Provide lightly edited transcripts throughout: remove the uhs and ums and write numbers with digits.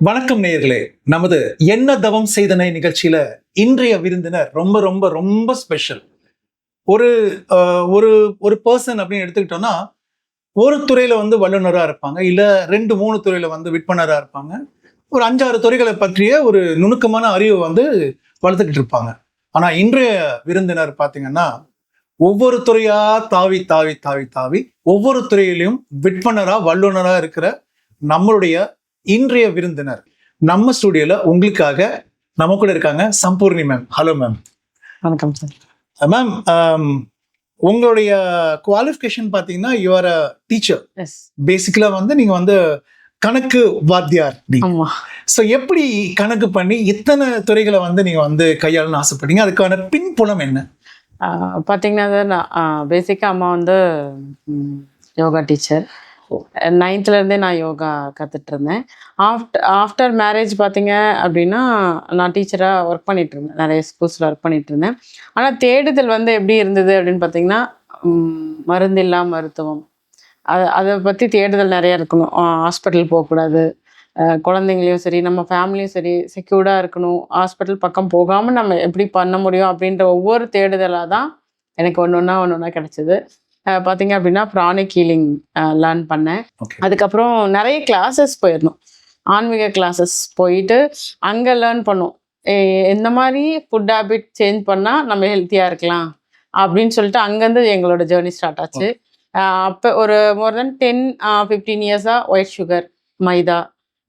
வணக்கம் நேயர்களே. நமது என்ன தவம் செய்தனை நிகழ்ச்சியில இன்றைய விருந்தினர் ரொம்ப ரொம்ப ரொம்ப ஸ்பெஷல். ஒரு ஒரு ஒரு பர்சன் அப்படின்னு எடுத்துக்கிட்டோம்னா, ஒரு துறையில வல்லுநரா இருப்பாங்க, இல்ல 2-3 துறையில விற்பனரா இருப்பாங்க. ஒரு 5-6 துறைகளை பற்றிய ஒரு நுணுக்கமான அறிவை வளர்த்துக்கிட்டு இருப்பாங்க. ஆனா இன்றைய விருந்தினர் பாத்தீங்கன்னா, ஒவ்வொரு துறையா தாவி தாவி தாவி தாவி ஒவ்வொரு துறையிலையும் விற்பனரா வல்லுநரா இருக்கிற நம்மளுடைய இன்றைய விருந்தினர் நம்ம ஸ்டுடியோல உங்களுக்காக நம்ம கூட இருக்காங்க. சம்பூர்ணி மேம். Hello ma'am. வணக்கம் சார். மேம், உங்களுடைய குவாலிஃபிகேஷன் பாத்தீங்கன்னா யூ ஆர் அ டீச்சர். பேசிக்கலா நீங்க கணக்கு வாத்தியார். ஸோ எப்படி கணக்கு பண்ணி இத்தனை துறைகளை நீங்க கையாளணும்னு ஆசைப்பட்டீங்க? அதுக்கான பின்புலம் என்ன? பார்த்தீங்கன்னா சார், நான் பேசிக்காக அம்மா யோகா டீச்சர். 9th நான் யோகா கற்றுட்டு இருந்தேன். ஆஃப்டர் மேரேஜ் பார்த்தீங்க அப்படின்னா நான் டீச்சராக ஒர்க் பண்ணிட்டு இருந்தேன். நிறைய ஸ்கூல்ஸில் ஒர்க் பண்ணிட்டு இருந்தேன். ஆனால் தேடுதல் எப்படி இருந்தது அப்படின்னு பார்த்தீங்கன்னா, மருந்தில்லா மருத்துவம், அதை பற்றி தேடுதல் நிறையா இருக்கணும். ஹாஸ்பிட்டல் போகக்கூடாது, குழந்தைங்களையும் சரி நம்ம ஃபேமிலியும் சரி செக்யூர்டாக இருக்கணும், ஹாஸ்பிட்டல் பக்கம் போகாமல் நம்ம எப்படி பண்ண முடியும் அப்படின்ற ஒவ்வொரு தேடுதலாக தான் எனக்கு ஒன்று ஒன்றா கிடச்சிது. பார்த்தீங்க அப்படின்னா ப்ரானிக் ஹீலிங் லேர்ன் பண்ணேன். அதுக்கப்புறம் நிறைய கிளாஸஸ் போயிடணும், ஆன்மீக கிளாஸஸ் போயிட்டு அங்கே லேர்ன் பண்ணோம் எந்த மாதிரி ஃபுட் ஹேபிட் சேஞ்ச் பண்ணால் நம்ம ஹெல்த்தியாக இருக்கலாம் அப்படின்னு சொல்லிட்டு அங்கேருந்து எங்களோட ஜேர்னி ஸ்டார்ட் ஆச்சு. அப்போ ஒரு மோர் தென் 10-15 இயர்ஸாக ஒயிட் சுகர், மைதா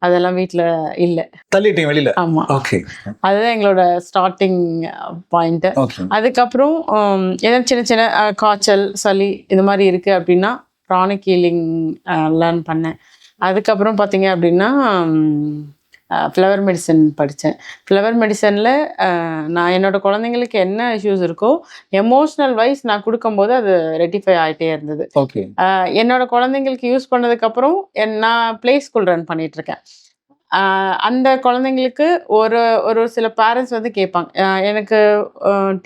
அதெல்லாம் வீட்டில் இல்லை, தள்ளிட்டேன் வெளியில். ஆமாம், அதுதான் எங்களோட ஸ்டார்டிங் பாயிண்ட்டு. அதுக்கப்புறம் ஏதாவது சின்ன சின்ன காய்ச்சல், சளி இது மாதிரி இருக்குது அப்படின்னா ப்ரானிக் ஹீலிங் லேர்ன் பண்ணேன். அதுக்கப்புறம் பார்த்தீங்க அப்படின்னா ஃப்ளவர் மெடிசன் படித்தேன். ஃப்ளவர் மெடிசனில் நான் என்னோடய குழந்தைங்களுக்கு என்ன இஷ்யூஸ் இருக்கோ எமோஷ்னல் வைஸ் நான் கொடுக்கும்போது அது ரெட்டிஃபை ஆகிட்டே இருந்தது. என்னோடய குழந்தைங்களுக்கு யூஸ் பண்ணதுக்கப்புறம் நான் ப்ளே ஸ்கூல் ரன் பண்ணிகிட்ருக்கேன். அந்த குழந்தைங்களுக்கு ஒரு ஒரு சில பேரண்ட்ஸ் கேட்பாங்க, எனக்கு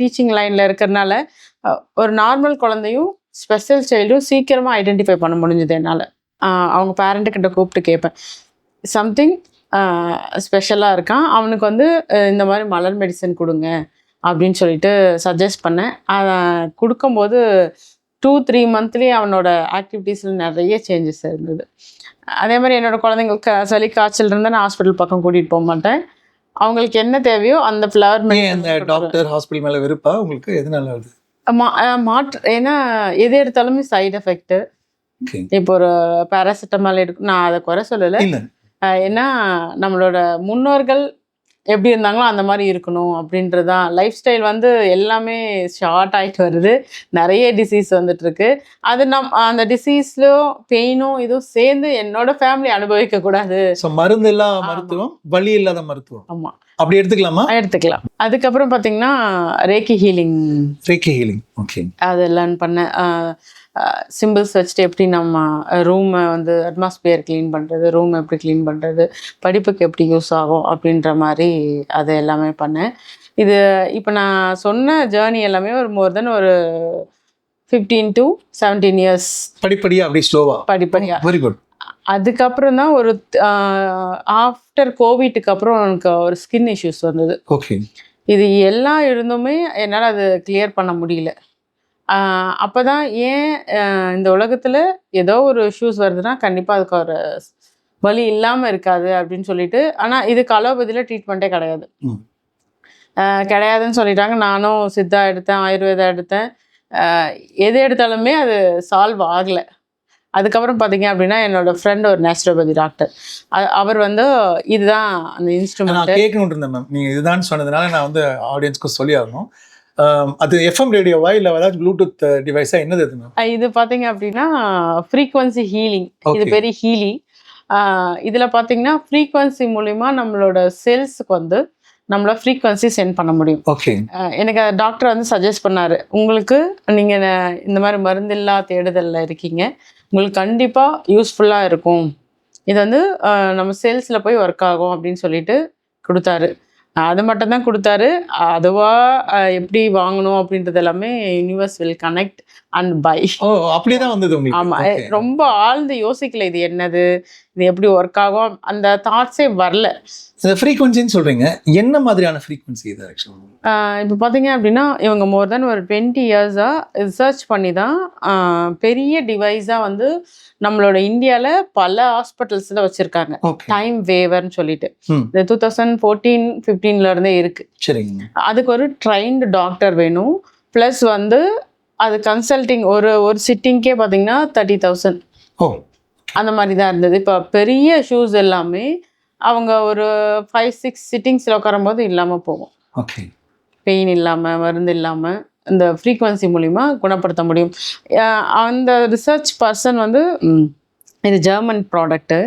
டீச்சிங் லைனில் இருக்கிறதுனால ஒரு நார்மல் குழந்தையும் ஸ்பெஷல் சைல்டும் சீக்கிரமாக ஐடென்டிஃபை பண்ண முடிஞ்சது என்னால். அவங்க பேரண்ட்டுக்கிட்ட கூப்பிட்டு கேட்பேன், சம்திங் ஸ்பெஷலாக இருக்கான், அவனுக்கு இந்த மாதிரி மலர் மெடிசன் கொடுங்க அப்படின்னு சொல்லிட்டு சஜஸ்ட் பண்ணேன். அதை கொடுக்கும்போது 2-3 மந்த்லேயே அவனோட ஆக்டிவிட்டீஸில் நிறைய சேஞ்சஸ் இருந்தது. அதே மாதிரி என்னோடய குழந்தைங்களுக்கு சளி காய்ச்சல் இருந்தால் நான் ஹாஸ்பிட்டல் பக்கம் கூட்டிகிட்டு போக மாட்டேன். அவங்களுக்கு என்ன தேவையோ அந்த ஃப்ளவர் மெடிசன். டாக்டர் ஹாஸ்பிட்டல் மேலே வெறுப்பா உங்களுக்கு? எதனால வருது? ஏன்னா எது எடுத்தாலுமே சைடு எஃபெக்ட்டு. இப்போ ஒரு பேராசிட்டமால் எடுக்கும், நான் அதை குறை சொல்லலை. ஏன்னா நம்மளோட முன்னோர்கள் எப்படி இருந்தாங்களோ அந்த மாதிரி இருக்கணும் அப்படின்றது தான். லைஃப் ஸ்டைல் எல்லாமே ஷார்ட் ஆகிட்டு வருது, நிறைய டிசீஸ் வந்துட்டுருக்கு. அது அந்த டிசீஸ்லும் பெயினும் இதுவும் சேர்ந்து என்னோட ஃபேமிலி அனுபவிக்கக்கூடாது. ஸோ மருந்து இல்லா மருத்துவம், வலி இல்லாத மருத்துவம். ஆமாம், அப்படி எடுத்துக்கலாமா? எடுத்துக்கலாம். அதுக்கப்புறம் பார்த்தீங்கன்னா ரேக்கி ஹீலிங். ஓகே, அது லேர்ன் பண்ணேன். சிம்பிள்ஸ் வச்சுட்டு எப்படி நம்ம ரூமை அட்மாஸ்பியர் க்ளீன் பண்ணுறது, ரூம் எப்படி க்ளீன் பண்ணுறது, படிப்புக்கு எப்படி யூஸ் ஆகும் அப்படின்ற மாதிரி அதை எல்லாமே பண்ணேன். இது இப்போ நான் சொன்ன ஜேர்னி எல்லாமே ஒரு மோர் தென் ஒரு 15-17 இயர்ஸ் படிப்படியாக அப்படி ஸ்லோவாக படிப்படியாக. Very good. அதுக்கப்புறம் தான் ஒரு ஆஃப்டர் கோவிட்டுக்கு அப்புறம் எனக்கு ஒரு ஸ்கின் இஷ்யூஸ் வந்தது. ஓகே, இது எல்லாம் இருந்துமே என்னால் அது கிளியர் பண்ண முடியல. அப்போ தான் ஏன் இந்த உலகத்தில் ஏதோ ஒரு இஷ்யூஸ் வருதுன்னா கண்டிப்பாக அதுக்கு ஒரு வலி இல்லாமல் இருக்காது அப்படின்னு சொல்லிட்டு. ஆனால் இதுக்கு அலோபதியில் ட்ரீட்மெண்ட்டே கிடையாதுன்னு சொல்லிட்டாங்க. நானும் சித்தா எடுத்தேன், ஆயுர்வேதா எடுத்தேன், எது எடுத்தாலுமே அது சால்வ் ஆகலை. அதுக்கப்புறம் பார்த்தீங்க அப்படின்னா என்னோடய ஃப்ரெண்ட் ஒரு நேச்சுரோபதி டாக்டர், அவர் இதுதான் அந்த இன்ஸ்ட்ருமெண்ட் கேட்கணுன்ட்டு இருந்தேன் மேம். நீங்கள் இதுதான் சொன்னதுனால நான் ஆடியன்ஸ்க்கு சொல்லி ஆகணும். அது எஃப்எம் ரேடியோவா இல்லை ஏதாவது ப்ளூடூத் டிவைஸா, என்னது அது மேம்? இது பார்த்தீங்க அப்படின்னா ஃப்ரீக்வன்சி ஹீலிங். இது பெரிய ஹீலி. இதில் பார்த்தீங்கன்னா ஃப்ரீக்வன்சி மூலிமா நம்மளோட செல்ஸுக்கு நம்மளோட ஃப்ரீக்வன்சி சென்ட் பண்ண முடியும். ஓகே, எனக்கு டாக்டர் சஜஸ்ட் பண்ணார், உங்களுக்கு நீங்கள் இந்த மாதிரி மருந்தில்லா தேடுதலில் இருக்கீங்க, உங்களுக்கு கண்டிப்பாக யூஸ்ஃபுல்லாக இருக்கும், இது நம்ம செல்ஸில் போய் ஒர்க் ஆகும் அப்படின்னு சொல்லிட்டு கொடுத்தாரு. அது மட்டும் தான் கொடுத்தாரு. அதுவா எப்படி வாங்கணும் அப்படின்றது எல்லாமே universe will connect and buy. Oh, அப்படிதான் வந்தது உங்களுக்கு? ஆமா, ரொம்ப ஆழ்ந்து யோசிக்கல இது என்னது, இது எப்படி ஒர்க் ஆகும், அந்த தாட்ஸே வரல. இந்த ஃப்ரீக்வன்சின்னு சொல்றீங்க, என்ன மாதிரியான ஃப்ரீக்வன்சி இது ஆக்சுவலா? இப்போ பார்த்தீங்க அப்படின்னா இவங்க மோர் தென் ஒரு 20 இயர்ஸாக ரிசர்ச் பண்ணி தான் பெரிய டிவைஸாக வந்து நம்மளோட இந்தியாவில் பல ஹாஸ்பிட்டல்ஸில் வச்சுருக்காங்க. டைம் வேவர்னு சொல்லிட்டு இந்த 2014-15 இருந்தே இருக்கு. சரிங்க. அதுக்கு ஒரு ட்ரைன்டு டாக்டர் வேணும். ப்ளஸ் வந்து அது கன்சல்டிங் ஒரு சிட்டிங்கே பார்த்தீங்கன்னா 30,000 அந்த மாதிரி தான் இருந்தது. இப்போ பெரிய ஷூஸ் எல்லாமே அவங்க ஒரு 5-6 சிட்டிங்ஸில் உட்காரும்போது இல்லாமல் போகும். ஓகே, பெயின் இல்லாமல், மருந்து இல்லாமல் இந்த ஃப்ரீக்வன்சி மூலிமா குணப்படுத்த முடியும். அந்த ரிசர்ச் பர்சன் வந்து இது ஜெர்மன் ப்ராடக்ட்டு.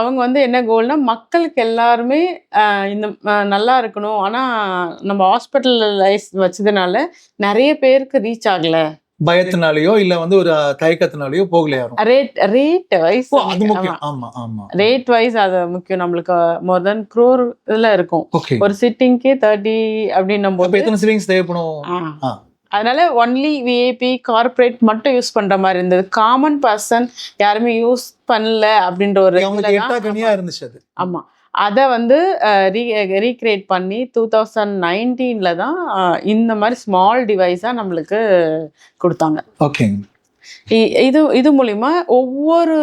அவங்க வந்து என்ன கோல்னா, மக்களுக்கு எல்லாருமே இந்த நல்லா இருக்கணும். ஆனால் நம்ம ஹாஸ்பிட்டலைஸ் வச்சதுனால நிறைய பேருக்கு ரீச் ஆகலை. பயத்தினாலயோ இல்ல வந்து ஒரு தயக்கத்தினாலயோ போகல யாரும். ரேட் வைஸ் அது முக்கியம். ஆமா ஆமா, ரேட் வைஸ் அது முக்கியம். நம்மளுக்கு மோர் தென் crore இதுல இருக்கும். ஒரு சிட்டிங்க்கே 30 அப்படின்னும் போது எத்தனை சிட்டிங்ஸ் தேவைப்படும்? அதனால ஒன்லி விஐபி கார்பரேட் மட்டும் யூஸ் பண்ற மாதிரி இருந்தது. காமன் பர்சன் யாருமே யூஸ் பண்ணல அப்படின்ற ஒரு இருந்துச்சு அது. ஆமா, அதை வந்து ரீக்ரியேட் பண்ணி 2019 தான் இந்த மாதிரி ஸ்மால் டிவைஸாக நம்மளுக்கு கொடுத்தாங்க. ஓகே, இது மூலிமா ஒவ்வொரு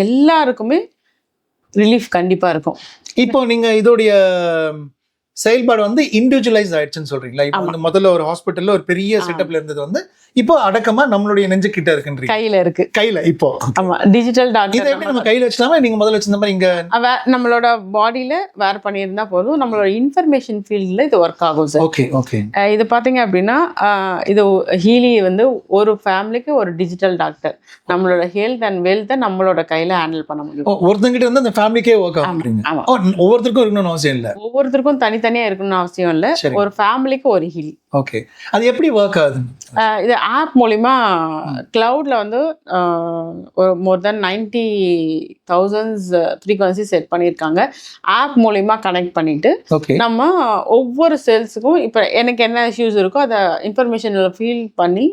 எல்லாருக்குமே ரிலீஃப் கண்டிப்பாக இருக்கும். இப்போ நீங்கள் இதோடைய செயல்பாடு வந்து இண்டிவிஜுவலைஸ் ஆயிடுச்சுன்னு சொல்றீங்களா? இப்போ வந்து முதல்ல ஒரு ஹாஸ்பிட்டல்ல ஒரு பெரிய செட்டப்ல இருந்தது வந்து இப்போ அடக்கமா நம்மளுடைய நெஞ்சு கிட்ட இருக்குன்றீங்க. கையில இருக்கு. கையில இப்போ ஆமா, டிஜிட்டல் டாக்டர். இதை எப்படி நம்ம கையில வச்சுட்டாம நீங்க முதல்ல வச்சிருந்த மாதிரி இங்க நம்மளோட பாடியில வேர் பண்ணியிருந்தா போதும். நம்மளோட இன்ஃபர்மேஷன் ஃபீல்ட்ல இது ஒர்க் ஆகும் சார். Okay okay. இது பாத்தீங்க அப்படின்னா இது ஹீலி வந்து ஒரு ஃபேமிலிக்கு ஒரு டிஜிட்டல் டாக்டர். நம்மளோட ஹெல்த் அண்ட் வெல்த்தை நம்மளோட கையில ஹேண்டில் பண்ண முடியும். ஒருத்தங்கிட்ட வந்து அந்த ஃபேமிலிக்கே ஒர்க் ஆகும். ஒவ்வொருத்தருக்கும் இருக்கணும்னு அவசியம் இல்லை. ஒவ்வொருத்தருக்கும் தனித்தனியா இருக்கணும்னு அவசியம் இல்லை. ஒரு ஃபேமிலிக்கு ஒரு ஹீலி. ஓகே, அது எப்படி ஒர்க் ஆகுது? இது ஆப் மூலிமா கிளவுட்ல வந்து ஒரு மோர் தென் 90,000 ஃப்ரீக்வன்சி செட் பண்ணியிருக்காங்க. ஆப் மூலிமா கனெக்ட் பண்ணிட்டு நம்ம ஒவ்வொரு செல்ஸுக்கும் இப்போ எனக்கு என்ன இஷ்யூஸ் இருக்கோ அதை இன்ஃபர்மேஷன் ஃபீல் பண்ணி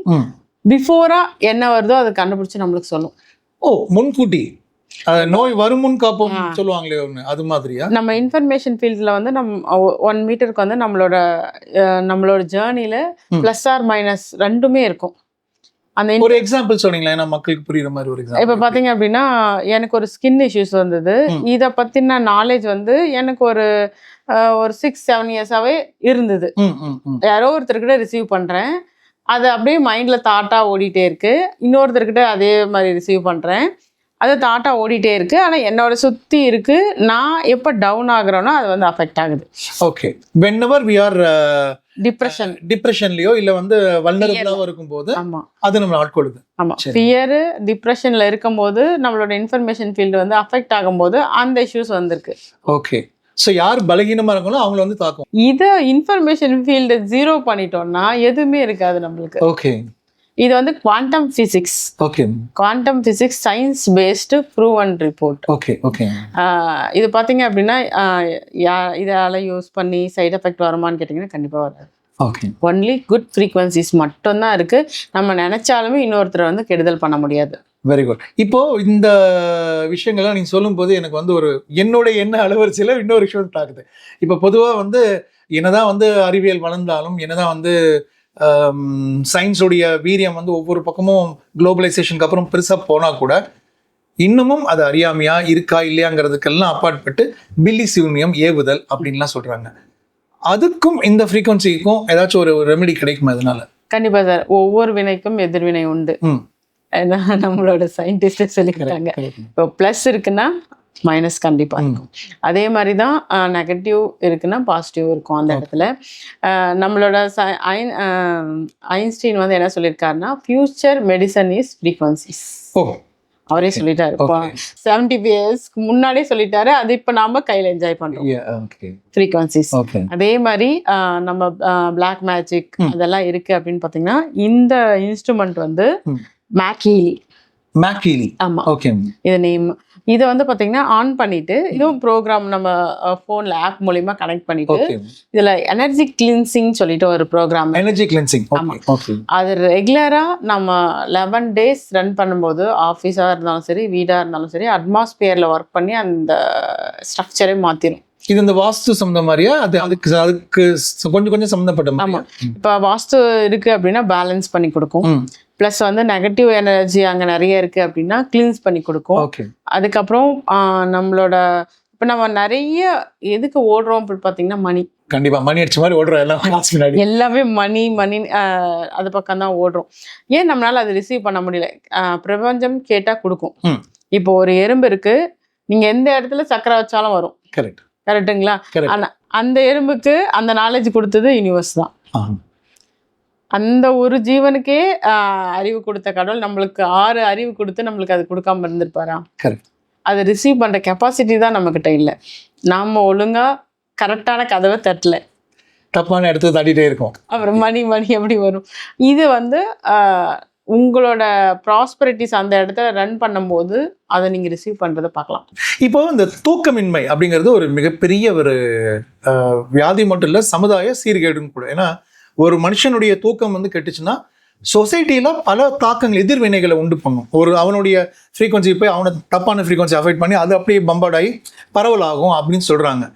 பிஃபோரா என்ன வருதோ அதை கண்டுபிடிச்சு நம்மளுக்கு சொல்லும். ஓ, முன்கூட்டி நோய் வரும் முன் காப்போம் சொல்லுவாங்களே, அது மாதிரியா? நம்ம இன்ஃபர்மேஷன் ஃபீல்டில் வந்து நம்ம 1 மீட்டருக்கு வந்து நம்மளோட ஜேர்னில பிளஸ் ஆர் மைனஸ் ரெண்டுமே இருக்கும். அந்த ஒரு எக்ஸாம்பிள் சொன்னீங்களா, ஏன்னா மக்களுக்கு புரியுற மாதிரி ஒரு எக்ஸாம்பிள். இப்போ பார்த்தீங்க அப்படின்னா எனக்கு ஒரு ஸ்கின் இஷ்யூஸ் வந்தது. இதை பற்றின நாலேஜ் வந்து எனக்கு ஒரு 6-7 இயர்ஸாகவே இருந்தது. யாரோ ஒருத்தர்கிட்ட ரிசீவ் பண்ணுறேன், அது அப்படியே மைண்டில் தாட்டாக ஓடிட்டே இருக்கு. இன்னொருத்தர்கிட்ட அதே மாதிரி ரிசீவ் பண்ணுறேன், அது தாட்டா ஓடிட்டே இருக்கு. ஆனால் என்னோட சுற்றி இருக்கு. நான் எப்போ டவுன் ஆகுறேனோ அது வந்து அஃபெக்ட் ஆகுது. ஓகே, whenever we are டிப்ரெஷன்லயோ இல்ல வந்து வல்னரபிளாவோ இருக்கும்போது அது நம்மள ஆட்கொள்ளுது. ஆமா, ஃபியர் டிப்ரெஷன்ல இருக்கும்போது நம்மளோட இன்ஃபர்மேஷன் ஃபீல்டு வந்து அஃபெக்ட் ஆகும்போது அந்த இஷ்யூஸ் வந்திருக்கு. ஓகே, ஸோ யார் பலகீனமா இருக்காங்களோ அவங்கள வந்து தாக்கும். இதை இன்ஃபர்மேஷன் ஃபீல்டு 0 பண்ணிட்டோம்னா எதுவுமே இருக்காது நம்மளுக்கு. ஓகே, இது வந்து quantum physics. Okay, quantum physics science based proven report. Okay okay. இது பார்த்தீங்க அப்படின்னா இதால யூஸ் பண்ணி சைட் எஃபெக்ட் வருமானு கேட்டிங்கன்னா கண்டிப்பாக வராது. ஓகே, ஒன்லி குட் ஃப்ரீக்வன்சிஸ் மட்டும்தான் இருக்கு. நம்ம நினைச்சாலுமே இன்னொருத்தரை வந்து கெடுதல் பண்ண முடியாது. Very good. இப்போ இந்த விஷயங்கள்லாம் நீங்க சொல்லும் போது எனக்கு வந்து என்னோட எண்ண அலுவலகத்தில் இன்னொரு விஷயம் தாக்குது. இப்போ பொதுவாக வந்து என்னதான் வந்து அறிவியல் வளர்ந்தாலும், என்னதான் வந்து சயின்ஸோடைய வீரியம் வந்து ஒவ்வொரு பக்கமும் குளோபலைசேஷனுக்கு அப்புறம் பெருசாக போனால் கூட இன்னமும் அது அறியாமையா இருக்கா இல்லையாங்கிறதுக்கெல்லாம் அப்பாற்பட்டு பில்லி சூன்யம் ஏவுதல் அப்படின்லாம் சொல்றாங்க. அதுக்கும் இந்த ஃப்ரீக்வன்சிக்கும் ஏதாச்சும் ஒரு ரெமெடி கிடைக்குமா? அதனால கண்டிப்பா சார், ஒவ்வொரு வினைக்கும் எதிர்வினை உண்டு. நம்மளோட சயின்டிஸ்ட் சொல்லிக்கிறாங்க. இப்போ பிளஸ் இருக்குன்னா மைனஸ் கண்டிப்பாக இருக்கும். அதே மாதிரி தான் நெகட்டிவ் இருக்குன்னா பாசிட்டிவ் இருக்கும் அந்த இடத்துல. நம்மளோட ஐன்ஸ்டீன் வந்து என்ன சொல்லியிருக்காருன்னா, ஃபியூச்சர் மெடிசன் இஸ் ஃப்ரீக்வன்சிஸ். அவரே சொல்லிட்டாரு. இப்போ 70 இயர்ஸ்க்கு முன்னாடியே சொல்லிட்டாரு. அது இப்போ நாம கையில் என்ஜாய் பண்றோம், ஃப்ரீக்வன்சிஸ். அதே மாதிரி நம்ம பிளாக் மேஜிக் அதெல்லாம் இருக்கு அப்படின்னு பார்த்தீங்கன்னா, இந்த இன்ஸ்ட்ருமெண்ட் வந்து மேக்கீலி. மேக்கீலி, ஆமா, ஓகே. இது நேம் இதை வந்து பார்த்தீங்கன்னா ஆன் பண்ணிட்டு இதுவும் ப்ரோக்ராம் நம்ம ஃபோனில் ஆப் மூலிமா கனெக்ட் பண்ணிட்டு ஓகே இதில் எனர்ஜி கிளீன்சிங் சொல்லிட்டு ஒரு ப்ரோக்ராம். Energy cleansing. ஆமா. ஓகே. அது ரெகுலராக நம்ம 11 days ரன் பண்ணும்போது ஆஃபீஸாக இருந்தாலும் சரி வீடாக இருந்தாலும் சரி அட்மாஸ்பியரில் ஒர்க் பண்ணி அந்த ஸ்ட்ரக்சரே மாற்றிடும். இது இந்த வாஸ்து சம்பந்தம் மாதிரியா? அதுக்கு கொஞ்சம் கொஞ்சம் சம்மந்தப்பட்ட மாதிரி. ஆமாம். இப்போ வாஸ்து இருக்குது அப்படின்னா பேலன்ஸ் பண்ணி கொடுக்கும். ப்ளஸ் வந்து நெகட்டிவ் எனர்ஜி அங்கே நிறைய இருக்குது அப்படின்னா கிளீன்ஸ் பண்ணி கொடுக்கும். ஓகே. அதுக்கப்புறம் நம்மளோட இப்போ நம்ம நிறைய எதுக்கு ஓடுறோம் அப்படின்னு பார்த்தீங்கன்னா மணி. கண்டிப்பா மணி அடிச்ச மாதிரி ஓடுறோம் எல்லாம். எல்லாமே மணி அது பக்கம் தான் ஓடுறோம். ஏன் நம்மளால அது ரிசீவ் பண்ண முடியல? பிரபஞ்சம் கேட்டால் கொடுக்கும். இப்போ ஒரு எறும்பு இருக்கு, நீங்க எந்த இடத்துல சக்கரை வச்சாலும் வரும். கரெக்டுங்களா? ஆனா அந்த எறும்புக்கு அந்த நாலேஜ் கொடுத்தது யூனிவர்ஸ் தான். அந்த ஒரு ஜீவனுக்கே அறிவு கொடுத்த கடவுள் நம்மளுக்கு 6 அறிவு கொடுத்து நம்மளுக்கு அது கொடுக்காம இருந்திருப்பாரா? அதை ரிசீவ் பண்ற கெப்பாசிட்டி தான் நம்மக்கிட்ட இல்லை. நாம ஒழுங்கா கரெக்டான கதவை தட்டல, தப்பான இடத்துல தட்டிட்டே இருக்கோம். அப்புறம் மணி எப்படி வரும்? இது வந்து உங்களோட ப்ராஸ்பரிட்டிஸ் அந்த இடத்துல ரன் பண்ணும்போது அதை நீங்கள் ரிசீவ் பண்ணுறதை பார்க்கலாம். இப்போ இந்த தூக்கமின்மை அப்படிங்கிறது ஒரு மிகப்பெரிய ஒரு வியாதி மட்டும் இல்லை, சமுதாய சீர்கேடுன்னு கூட. ஏன்னா ஒரு மனுஷனுடைய தூக்கம் வந்து கெட்டுச்சுன்னா சொசைட்டியில் பல தாக்கங்கள் எதிர்வினைகளை உண்டு பண்ணும். அவனுடைய ஃப்ரீக்வன்சி போய் அவனை தப்பான ஃப்ரீக்வன்சி அஃபெக்ட் பண்ணி அது அப்படியே பம்பார்டாகி பரவலாகும் அப்படின்னு சொல்கிறாங்க.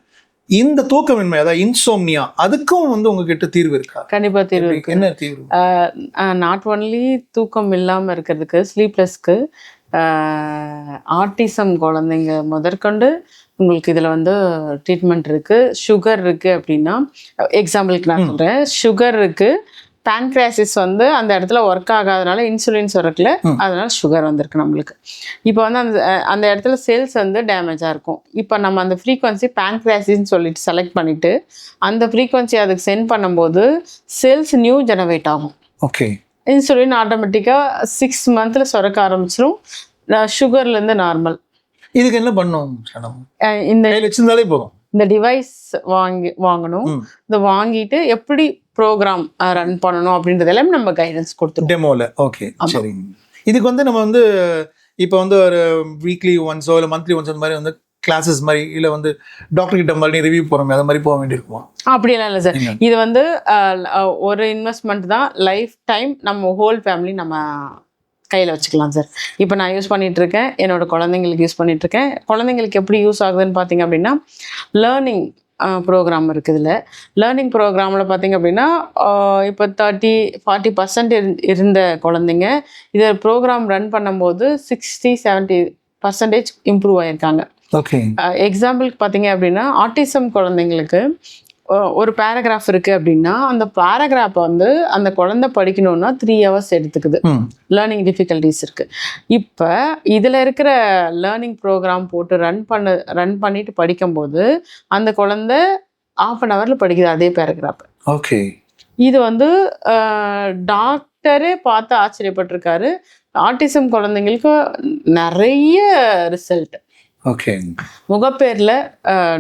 இந்த தூக்கமின்மை, அதாவது இன்சோம்னியா, அதுக்கும் வந்து உங்ககிட்ட தீர்வு இருக்கா? கண்டிப்பாக தீர்வு இருக்கு. என்ன தீர்வு? நாட் ஒன்லி தூக்கம் இல்லாமல் இருக்கிறதுக்கு, ஸ்லீப்லெஸ்க்கு, ஆட்டிசம் குழந்தைங்க முதற்கொண்டு உங்களுக்கு இதில் வந்து ட்ரீட்மெண்ட் இருக்குது. சுகர் இருக்குது அப்படின்னா, எக்ஸாம்பிளுக்கு நான் சொல்கிறேன், சுகர் இருக்குது, பேன்க்ரியாசிஸ் வந்து அந்த இடத்துல ஒர்க் ஆகாதனால இன்சுலின் சுரக்கல, அதனால சுகர் வந்திருக்கு நம்மளுக்கு. இப்போ வந்து அந்த இடத்துல செல்ஸ் வந்து டேமேஜாக இருக்கும். இப்போ நம்ம அந்த ஃப்ரீக்வன்சி பேன்க்ரியாசிஸ்ன்னு சொல்லிட்டு செலக்ட் பண்ணிவிட்டு அந்த ஃப்ரீக்வன்சி அதுக்கு சென்ட் பண்ணும்போது செல்ஸ் நியூ ஜெனரேட் ஆகும். ஓகே. இன்சுலின் ஆட்டோமேட்டிக்காக 6 months சுரக்க ஆரம்பிச்சிடும். சுகர்லேருந்து நார்மல். இதுக்கு என்ன பண்ணும்? இந்த டிவைஸ் வாங்கணும். இதை வாங்கிட்டு எப்படி ப்ரோக்ராம் ரன் பண்ணணும் அப்படின்றதெல்லாம் நம்ம கைடன்ஸ் கொடுத்துருவோம் டெமோல. ஓகே, சரி. இதுக்கு வந்து நம்ம வந்து இப்போ வந்து ஒரு வீக்லி ஒன்ஸோ இல்லை மந்த்லி ஒன்ஸ் அந்த மாதிரி வந்து கிளாஸஸ் மாதிரி இல்லை வந்து டாக்டர் கிட்ட மாதிரி ரிவ்யூ போகிறோம், அதை மாதிரி போக வேண்டியிருக்குமா? அப்படியெல்லாம் இல்லை சார். இது வந்து ஒரு இன்வெஸ்ட்மெண்ட் தான். லைஃப் டைம் நம்ம ஹோல் ஃபேமிலி நம்ம கையில் வச்சுக்கலாம் சார். இப்போ நான் யூஸ் பண்ணிகிட்ருக்கேன், என்னோட குழந்தைங்களுக்கு யூஸ் பண்ணிகிட்ருக்கேன். குழந்தைங்களுக்கு எப்படி யூஸ் ஆகுதுன்னு பார்த்தீங்க அப்படின்னா, லேர்னிங் ப்ரோக்ராம் இருக்குது. இதில் லேர்னிங் ப்ரோக்ராமில் பார்த்திங்க அப்படின்னா இப்போ 30-40% இருந்த குழந்தைங்க இதை ப்ரோக்ராம் ரன் பண்ணும்போது 60-70% இம்ப்ரூவ் ஆகியிருக்காங்க. ஓகே. எக்ஸாம்பிளுக்கு பார்த்தீங்க அப்படின்னா ஆட்டிசம் குழந்தைங்களுக்கு ஒரு பேராகிராஃப் இருக்குது அப்படின்னா அந்த பேராகிராஃபை வந்து அந்த குழந்தை படிக்கணும்னா 3 hours எடுத்துக்குது. லேர்னிங் டிஃபிகல்ட்டிஸ் இருக்குது. இப்போ இதில் இருக்கிற லேர்னிங் ப்ரோக்ராம் போட்டு ரன் பண்ணிட்டு படிக்கும்போது அந்த குழந்தை 1/2 hour படிக்குது அதே பேராகிராஃப். ஓகே. இது வந்து டாக்டரே பார்த்து ஆச்சரியப்பட்டிருக்காரு. ஆட்டிசம் குழந்தைங்களுக்கு நிறைய ரிசல்ட். ஓகே. முகப்பேரில்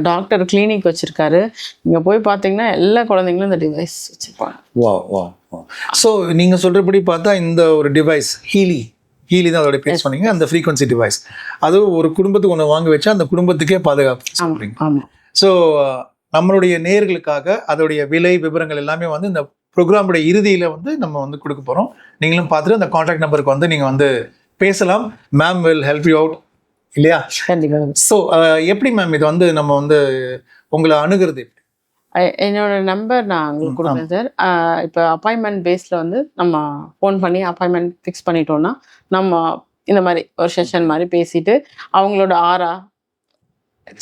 டாக்டர் கிளினிக் வச்சுருக்காரு. நீங்கள் போய் பார்த்தீங்கன்னா எல்லா குழந்தைங்களும் இந்த டிவைஸ் வச்சுருப்பாங்க. ஸோ நீங்கள் சொல்கிறபடி பார்த்தா இந்த ஒரு டிவைஸ் ஹீலி தான் அதோட பேர் சொன்னீங்க, அந்த ஃப்ரீக்வன்சி டிவைஸ், அது ஒரு குடும்பத்துக்கு ஒன்று வாங்கி வச்சா அந்த குடும்பத்துக்கே பாதுகாப்பு சொல்கிறீங்க. ஆமாம். ஸோ நம்மளுடைய நேயர்களுக்காக அதோடைய விலை விவரங்கள் எல்லாமே வந்து இந்த ப்ரோக்ராமுடைய இறுதியில் வந்து நம்ம வந்து கொடுக்க போகிறோம். நீங்களும் பார்த்துட்டு அந்த கான்டாக்ட் நம்பருக்கு வந்து நீங்கள் வந்து பேசலாம். Ma'am will help you out, இல்லையா? கண்டிப்பாக. ஸோ எப்படி மேம் இது வந்து நம்ம வந்து உங்களை அணுகிறது? என்னோட நம்பர் நான் உங்களுக்கு கொடுக்குறேன் சார். இப்போ அப்பாயின்மெண்ட் பேஸில் வந்து நம்ம ஃபோன் பண்ணி அப்பாயின்மெண்ட் ஃபிக்ஸ் பண்ணிட்டோம்னா நம்ம இந்த மாதிரி ஒரு செஷன் மாதிரி பேசிட்டு அவங்களோட ஆரா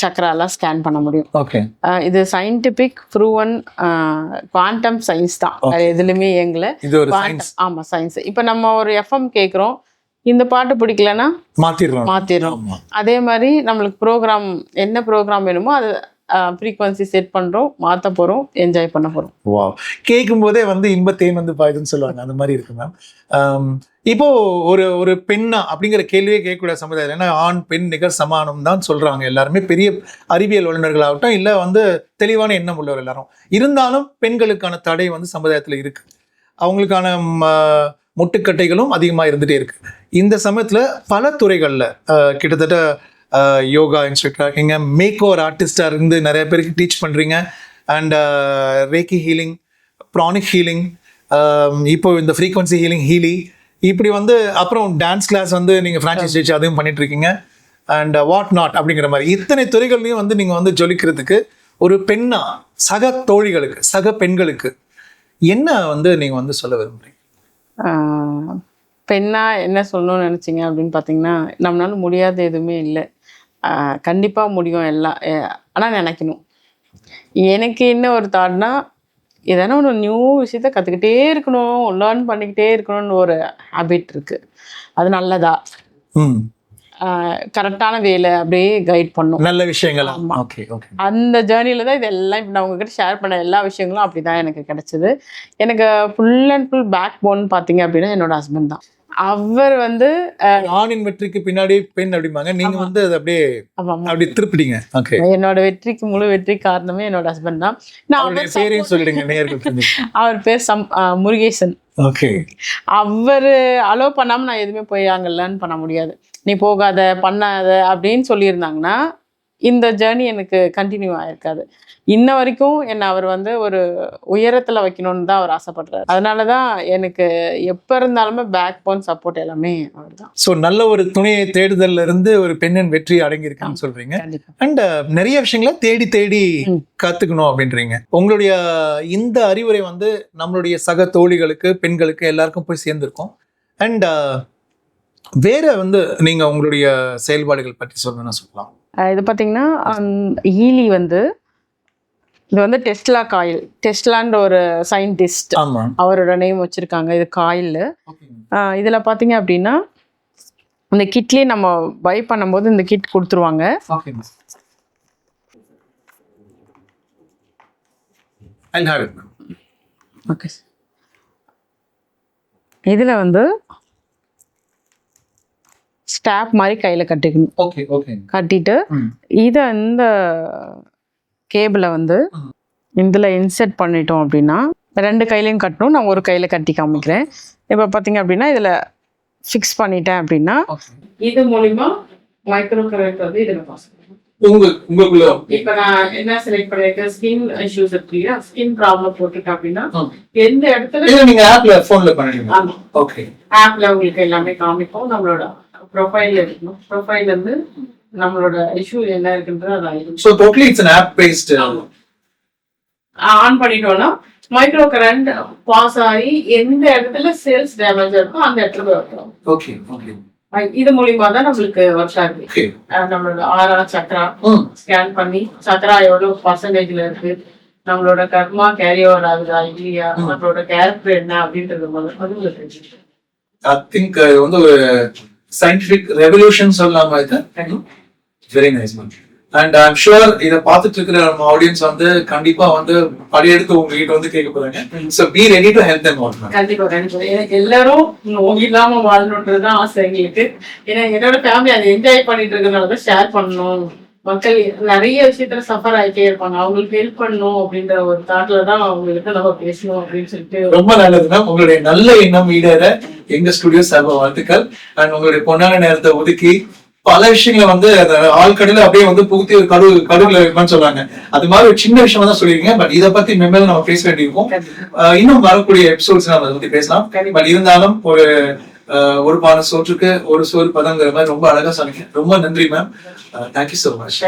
சக்கராலாம் ஸ்கேன் பண்ண முடியும். ஓகே. இது சயின்டிஃபிக் ப்ரூவன் குவாண்டம் சயின்ஸ் தான், வேறு எதுலையுமே எங்களை. ஆமாம், சயின்ஸ். இப்போ நம்ம ஒரு எஃப்எம் கேட்குறோம், இந்த பாட்டு பிடிக்கலன்னா மாற்றிடுறோம். அதே மாதிரி நம்மளுக்கு ப்ரோக்ராம் என்ன ப்ரோக்ராம் வேணுமோ அது ஃப்ரீக்வன்சி செட் பண்ணுறோம், மாற்ற போகிறோம், என்ஜாய் பண்ண போகிறோம். வா, கேட்கும் போதே வந்து இன்பத்தேன் வந்து பாயுதுன்னு சொல்லுவாங்க, அந்த மாதிரி இருக்கு மேம். இப்போ ஒரு பெண்ணா அப்படிங்கிற கேள்வியே கேட்கக்கூடாது சமுதாயம். ஏன்னா ஆண் பெண் நிகர் சமானம் தான் சொல்றாங்க எல்லாருமே, பெரிய அறிவியல் வல்லுநர்களாகட்டும் இல்லை வந்து தெளிவான எண்ணம் உள்ளவர் எல்லாரும். இருந்தாலும் பெண்களுக்கான தடை வந்து சமுதாயத்தில் இருக்கு, அவங்களுக்கான முட்டுக்கட்டைகளும் அதிகமாக இருந்துகிட்டே இருக்கு. இந்த சமயத்தில் பல துறைகளில் கிட்டத்தட்ட யோகா இன்ஸ்ட்ரக்டராக இருக்கீங்க, மேக் ஓவர் ஆர்டிஸ்டாக இருந்து நிறைய பேருக்கு டீச் பண்ணுறீங்க, அண்ட் ரேக்கி ஹீலிங், ப்ரானிக் ஹீலிங், இப்போ இந்த ஃப்ரீக்வன்சி ஹீலிங் ஹீலி, இப்படி வந்து அப்புறம் டான்ஸ் கிளாஸ் வந்து நீங்கள் ஃப்ரான்ச்சைஸ் வச்சு அதையும் பண்ணிட்டு இருக்கீங்க, அண்ட் வாட் நாட் அப்படிங்கிற மாதிரி இத்தனை துறைகள்லையும் வந்து நீங்கள் வந்து ஜொலிக்கிறதுக்கு ஒரு பெண்ணா சக தோழிகளுக்கு சக பெண்களுக்கு என்ன வந்து நீங்கள் வந்து சொல்ல விரும்புறீங்க? பெண்ணா என்ன சொல்லணும்னு நினச்சிங்க அப்படின்னு பார்த்தீங்கன்னா, நம்மளால முடியாத எதுவுமே இல்லை. கண்டிப்பாக முடியும் எல்லாம். ஆனால் நினைக்கணும். எனக்கு என்ன ஒரு தாட்னா, எதனா ஒன்று நியூ விஷயத்த கற்றுக்கிட்டே இருக்கணும், லேர்ன் பண்ணிக்கிட்டே இருக்கணும்னு ஒரு ஹேபிட் இருக்குது. அது நல்லதா, கரெக்டான வேலை அப்படியே கைட் பண்ணும், நல்ல விஷயங்கள். அந்த ஜேர்னியில் தான் இதெல்லாம் இப்போ நான் உங்ககிட்ட ஷேர் பண்ண எல்லா விஷயங்களும் அப்படி தான் எனக்கு கிடைச்சிது. எனக்கு full and full backbone பார்த்தீங்க அப்படின்னா என்னோட ஹஸ்பண்ட் தான். அவர் வந்து ஆணின் வெற்றிக்கு பின்னாடி பெண் அப்படிம்பாங்க, நீங்க வந்து அது அப்படியே அப்படி திருப்பிட்டீங்க. என்னோட வெற்றிக்கு முழு வெற்றி காரணமே என்னோட ஹஸ்பண்ட் தான். நான் பேரையும் சொல்லிடுங்க நேயர்களுக்கு. அவர் பேர் முருகேசன். அவர் அலோவ் பண்ணாம நான் எதுவுமே போய் அங்கே லேர்ன் பண்ண முடியாது. நீ போகாத பண்ணாத அப்படின்னு சொல்லியிருந்தாங்கன்னா இந்த ஜேர்னி எனக்கு கண்டினியூ ஆயிருக்காது. இன்ன வரைக்கும் என்னை அவர் வந்து ஒரு உயரத்தில் வைக்கணும்னு தான் அவர் ஆசைப்படுறாரு. அதனால தான் எனக்கு எப்போ இருந்தாலுமே பேக் போன் சப்போர்ட் எல்லாமே அவர் தான். ஸோ நல்ல ஒரு துணையை தேடுதல்ல இருந்து ஒரு பெண்ணின் வெற்றி அடங்கியிருக்குன்னு சொல்றீங்க. அண்ட் நிறைய விஷயங்களை தேடி தேடி கத்துக்கணும் அப்படின்றீங்க. உங்களுடைய இந்த அறிவுரை வந்து நம்மளுடைய சக தோழிகளுக்கு, பெண்களுக்கு எல்லாருக்கும் போய் சேர்ந்திருக்கும். அண்ட் வேற வந்து நீங்க உங்களுடைய செயல்பாடுகள் பற்றி சொல்லணும்னா சொல்லலாம். இது பார்த்தீங்கன்னா ஈலி வந்து இது வந்து டெஸ்லா காயில், டெஸ்லான்ற ஒரு சயின்டிஸ்ட் அவரோட நேம் வச்சிருக்காங்க இது காயில். இதில் பார்த்தீங்க அப்படின்னா இந்த கிட்லேயே நம்ம பை பண்ணும்போது இந்த கிட் கொடுத்துருவாங்க. ஓகே, இதில் வந்து ஸ்டாப் மாதிரி கையில் கட்டிக்கணும். கட்டிட்டு இதை இந்த கேபிளை வந்து இதில் இன்செர்ட் பண்ணிட்டோம் அப்படின்னா, 2 கையிலையும் கட்டணும். நான் ஒரு கையில் கட்டி காமிக்கிறேன். இப்போ பார்த்தீங்க அப்படின்னா இதில் ஃபிக்ஸ் பண்ணிட்டேன் அப்படின்னா இது மூலிமா மைக்ரோ கரண்ட் வந்து இதில் பாஸ் உங்களுக்குள்ள. இப்போ நான் என்ன செலக்ட் பண்ணிருக்கேன், ஸ்கின் இஷ்யூஸ் இருக்கு, ஸ்கின் ப்ராப்ளம் போட்டுட்டேன் அப்படின்னா எந்த இடத்துல நீங்க ஆப்ல போன்ல பண்ணுவீங்க. ஓகே, ஆப்ல உங்களுக்கு எல்லாமே காமிக்கும். நம்மளோட ப்ரொஃபைல் இருக்கணும். ப்ரொஃபைல் வந்து நம்மளோட இஷ்யூ என்ன இருக்குன்றது அது ஆயிடும். So totally it's an app based. On பண்ணிட்டோம்னா மைக்ரோ கரண்ட் பாஸ் ஆகி எந்த இடத்துல சேல்ஸ் டேமேஜ் இருக்கோ அந்த இடத்துல வைக்கிறோம். ஓகே ஓகே, இது மூலியமா தான் நம்மளுக்கு ஒர்க் ஆகுது. நம்மளோட ஆரா சக்ரா ஸ்கேன் பண்ணி சக்ரா எவ்வளவு பர்சன்டேஜ்ல இருக்கு, நம்மளோட கர்மா கேரி ஓவர் ஆகுதா இல்லையா, நம்மளோட கேரக்டர் என்ன அப்படின்றது முதல்ல தெரிஞ்சுக்கிட்டு. ஐ திங்க் வந்து ஒரு சயின்டிபிக் ரெவல்யூஷன் சொல்லலாமா இது? Very nice ma'am. And I am sure இதை பார்த்துட்டு இருக்கிற நம்ம ஆடியன்ஸ் வந்து கண்டிப்பா வந்து படையெடுத்து உங்ககிட்ட வந்து கேட்க போறாங்க. So be ready to help them all. கண்டிப்பா கண்டிப்பா எல்லாரும் நோய் இல்லாம வாழணும்ன்றதுதான் ஆசை எங்களுக்கு. ஏன்னா என்னோட ஃபேமிலி அதை என்ஜாய் பண்ணிட்டு இருக்கிறதுனால ஷேர் பண்ணணும். மக்கள் நிறைய விஷயத்துல சஃபர் ஆகிட்டே இருப்பாங்க, அவங்களுக்கு ஹெல்ப் பண்ணணும் அப்படின்ற ஒரு தாட்ல தான் அவங்களுக்கு நம்ம பேசணும் அப்படின்னு சொல்லிட்டு. ரொம்ப நல்லது மேம். உங்களுடைய நல்ல எண்ணம் ஈடேற எங்க ஸ்டுடியோ சார்பா வாழ்த்துக்கள். அண்ட் உங்களுடைய பொன்னான நேரத்தை ஒதுக்கி பல விஷயங்களை வந்து ஆழ்கடல அப்படியே வந்து புகுத்தி ஒரு கடுகுல இருக்குன்னு சொல்றாங்க. அது மாதிரி ஒரு சின்ன விஷயமா தான் சொல்லிருக்கீங்க. பட் இதை பத்தி மெம்மேல நம்ம பேச வேண்டியிருக்கும். இன்னும் வரக்கூடிய எபிசோட்ஸ் நம்ம அதை பத்தி பேசலாம். பட் இருந்தாலும் ஒரு பான சோற்றுக்கு ஒரு சோறு பதங்கிற மாதிரி ரொம்ப அழகா சொன்னீங்க. ரொம்ப நன்றி மேம். Thank you so much.